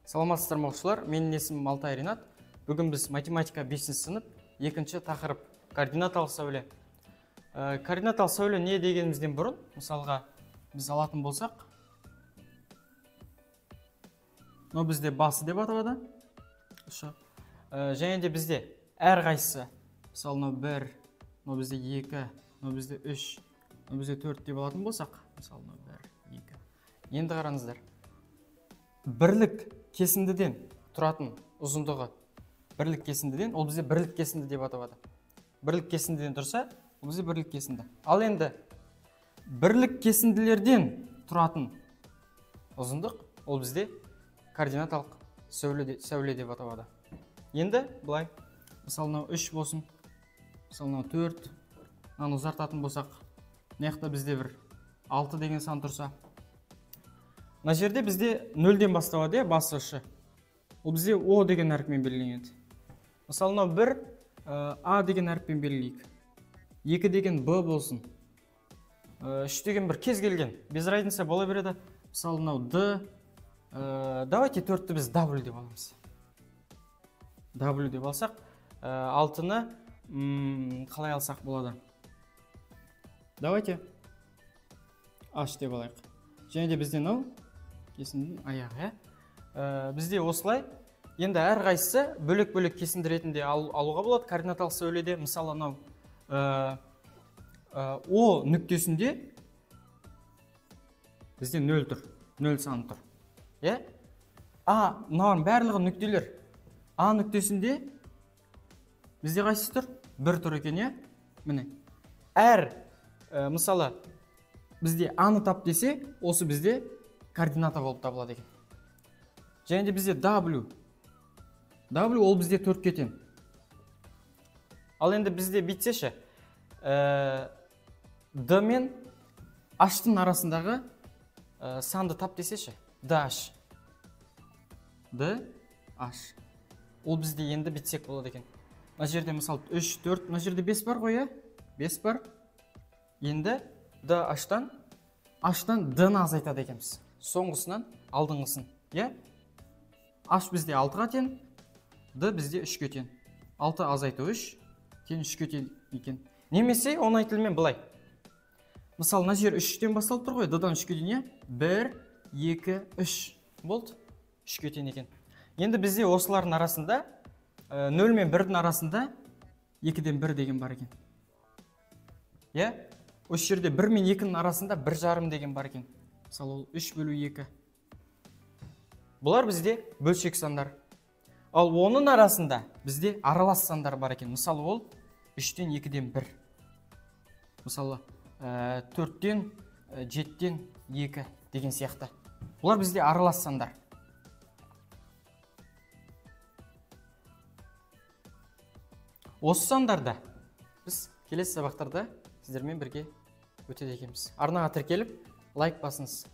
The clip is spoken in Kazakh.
Саламатсыздар ма оқушылар, менің есімім Алтай Ринат. Бүгін біз математика 5-ші сынып, екінші тақырып координаталық сәуле. Координаталық сәуле не дегенімізден бұрын, мысалға біз алатын болсақ, но бізде басы деп аталады. Және де бізде әр қайсысы, мысалы 1, бізде 2, бізде 3, бізде 4 деп алатын болсақ, мысалы 1, 2. Енді қараңыздар. Бірлік кесіндіден тұратын ұзындығы бірлік кесіндіден, ол бізде бірлік кесінді деп аталады. Бірлік кесіндіден тұрса, ол бізде бірлік кесінді. Ал енді бірлік кесінділерден тұратын ұзындық, ол бізде координаталық сәуле деп аталады. Енді былай, мысалы 3 болсын, мысалы 4, мынаны ұзартатын болсақ, мына бізде бір 6 деген сан тұрса, мына жерде бізде 0-ден басталады, басы ұшы. Ол бізде О деген әріппен белгіленеді. Мысалы 1 А деген әріппен белгілейік. 2 деген Б болсын. 3 деген бір кез келген без разница бола береді. Мысалы Д. Давайте 4-ті біз W деп аламыз. W деп алсақ, 6-ны қалай алсақ болады? Давайте H деп алайық. Және де бізде кесіндің аяғы. Бізде осылай, енді әр қайсысы бөлек-бөлек кесінді ретінде алуға болады координаталық сәуледе. Мысалы, О нүктесінде бізде 0 тұр, 0 саны тұр. Мынаған барлығы нүктелер. А нүктесінде бізде қайсысы тұр? 1 тұр екен, міне. Әр, мысалы, бізде А-ны тап десе, осы бізде координата болып табылады екен. Және де бізде W. W ол бізде 4 кетен. Ал енді бізде бітсеші, D мен H-тың арасындағы санды тап десеші. DH. DH. Ол бізде енді бітсек болады екен. Мына жерде мысалы 3, 4, мына жерде 5 бар ғой, 5 бар. Енді DH-тан D-ны азайтады екенбіз. Соңғысынан алдыңғысын. H бізде 6-ға тең, D бізде 3-ге тең. 6 азайту 3, тең 3-ге тең екен. Немесе оңай тілмен былай. Мысалы, мына жер 3-тен басталып тұр ғой, D-дан 3-ге тең, 1, 2, 3 болды, 3-ге тең екен. Енді бізде осылардың арасында 0 мен 1-дің арасында 2-ден 1 деген бар екен. Осы жерде 1 мен 2-ның арасында 1,5 деген бар екен. Мысалы, ол 3/2. Бұлар бізде бөлшек сандар. Ал оның арасында бізде аралас сандар бар екен. Мысалы, ол 3-тен 2-ден 1. Мысалы, 4-тен 7-тен 2 деген сияқты. Бұлар бізде аралас сандар. Осы сандарда біз келесі сабақтарда сіздермен бірге өтеді екенбіз. Арнаға тіркеліп, лайк басыңыз.